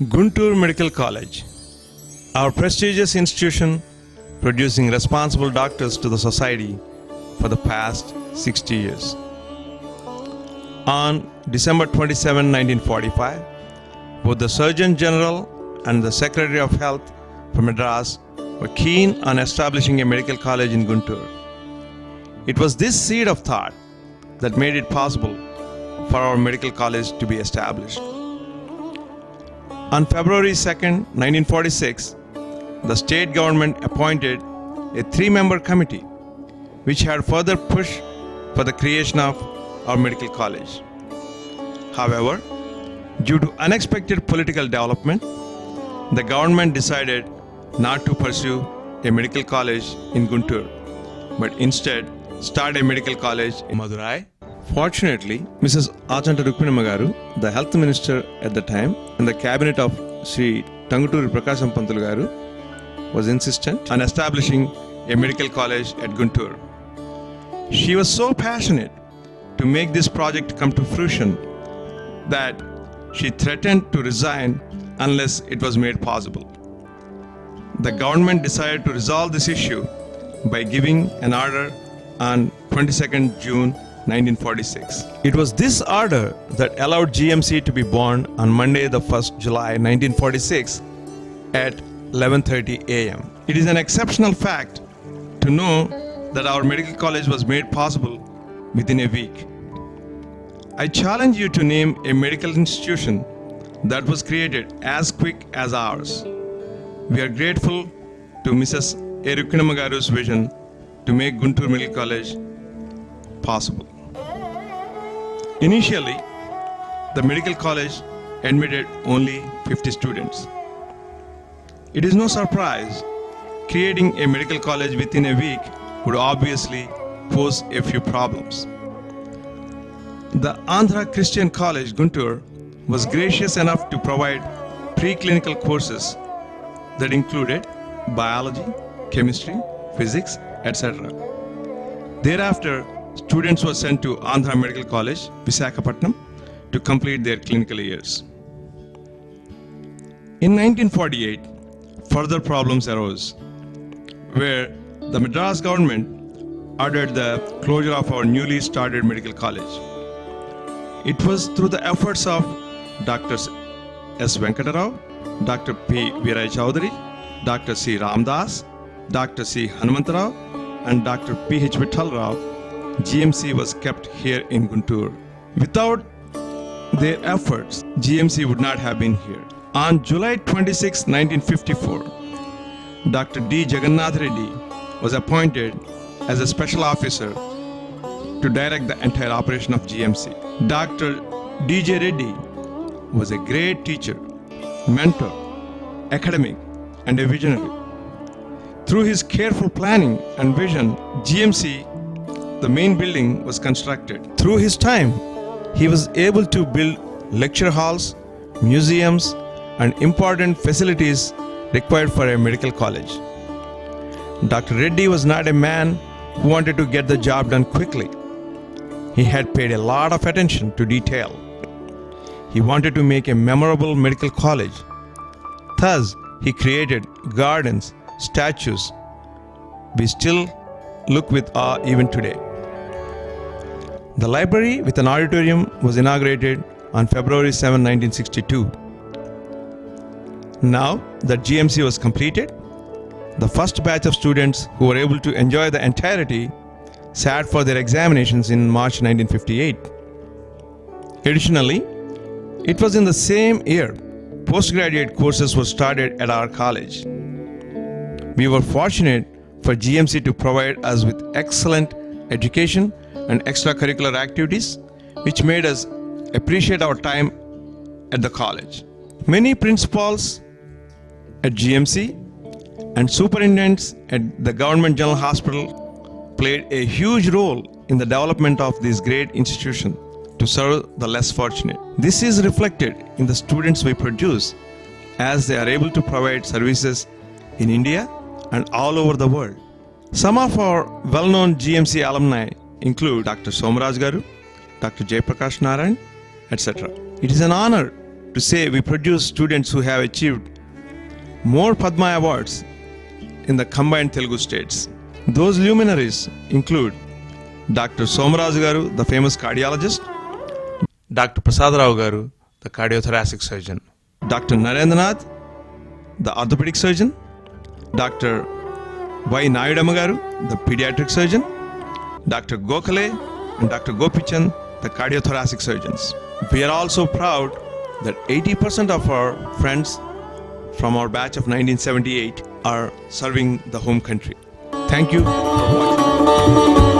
Guntur Medical College, our prestigious institution producing responsible doctors to the society for the past 60 years. On December 27, 1945, both the Surgeon General and the Secretary of Health from Madras were keen on establishing a medical college in Guntur. It was this seed of thought that made it possible for our medical college to be established. On February 2, 1946, the state government appointed a 3-member committee which had further pushed for the creation of our medical college. However, due to unexpected political development, the government decided not to pursue a medical college in Guntur, but instead start a medical college in Madurai. Fortunately, Mrs. Achanta Rukminamma garu, the health minister at the time, and the cabinet of Sri Tanguturi Prakasam Pantulu garu was insistent on establishing a medical college at Guntur. She was so passionate to make this project come to fruition that she threatened to resign unless it was made possible. The government decided to resolve this issue by giving an order on 22nd June 1946. It was this order that allowed GMC to be born on Monday, the 1st July 1946 at 11:30 a.m. It is an exceptional fact to know that our medical college was made possible within a week. I challenge you to name a medical institution that was created as quick as ours. We are grateful to Mrs. A. Rukminamma garu's vision to make Guntur Medical College possible. Initially, the medical college admitted only 50 students. It is no surprise creating a medical college within a week would obviously pose a few problems. The Andhra Christian College, Guntur, was gracious enough to provide preclinical courses that included biology, chemistry, physics, etc. Thereafter, students were sent to Andhra Medical College, Visakhapatnam, to complete their clinical years. In 1948, further problems arose, where the Madras government ordered the closure of our newly started medical college. It was through the efforts of Drs. S. Venkatarao, Dr. P. Veerai Chowdhury, Dr. C. Ramdas, Dr. C. Hanumantarao, and Dr. P. H. Vittalrao, GMC was kept here in Guntur. Without their efforts, GMC would not have been here. On July 26, 1954, Dr. D. Jagannath Reddy was appointed as a special officer to direct the entire operation of GMC. Dr. D. J. Reddy was a great teacher, mentor, academic, and a visionary. Through his careful planning and vision, GMC, the main building, was constructed. Through his time, he was able to build lecture halls, museums, and important facilities required for a medical college. Dr. Reddy was not a man who wanted to get the job done quickly. He had paid a lot of attention to detail. He wanted to make a memorable medical college. Thus, he created gardens, statues. We still look with awe even today. The library with an auditorium was inaugurated on February 7, 1962. Now that GMC was completed, the first batch of students who were able to enjoy the entirety sat for their examinations in March 1958. Additionally, it was in the same year postgraduate courses were started at our college. We were fortunate for GMC to provide us with excellent education and extracurricular activities, which made us appreciate our time at the college. Many principals at GMC and superintendents at the Government General Hospital played a huge role in the development of this great institution to serve the less fortunate. This is reflected in the students we produce, as they are able to provide services in India and all over the world. Some of our well-known GMC alumni include Dr. Somaraj Garu, Dr. Jayaprakash Narayan, etc. It is an honor to say we produce students who have achieved more Padma Awards in the combined Telugu states. Those luminaries include Dr. Somaraju Garu, the famous cardiologist, Dr. Prasad Rao Garu, the cardiothoracic surgeon, Dr. Narendranath, the orthopedic surgeon, Dr. Y. Nayudamma Garu, the pediatric surgeon, Dr. Gokhale and Dr. Gopichand, the cardiothoracic surgeons. We are also proud that 80% of our friends from our batch of 1978 are serving the home country. Thank you for watching.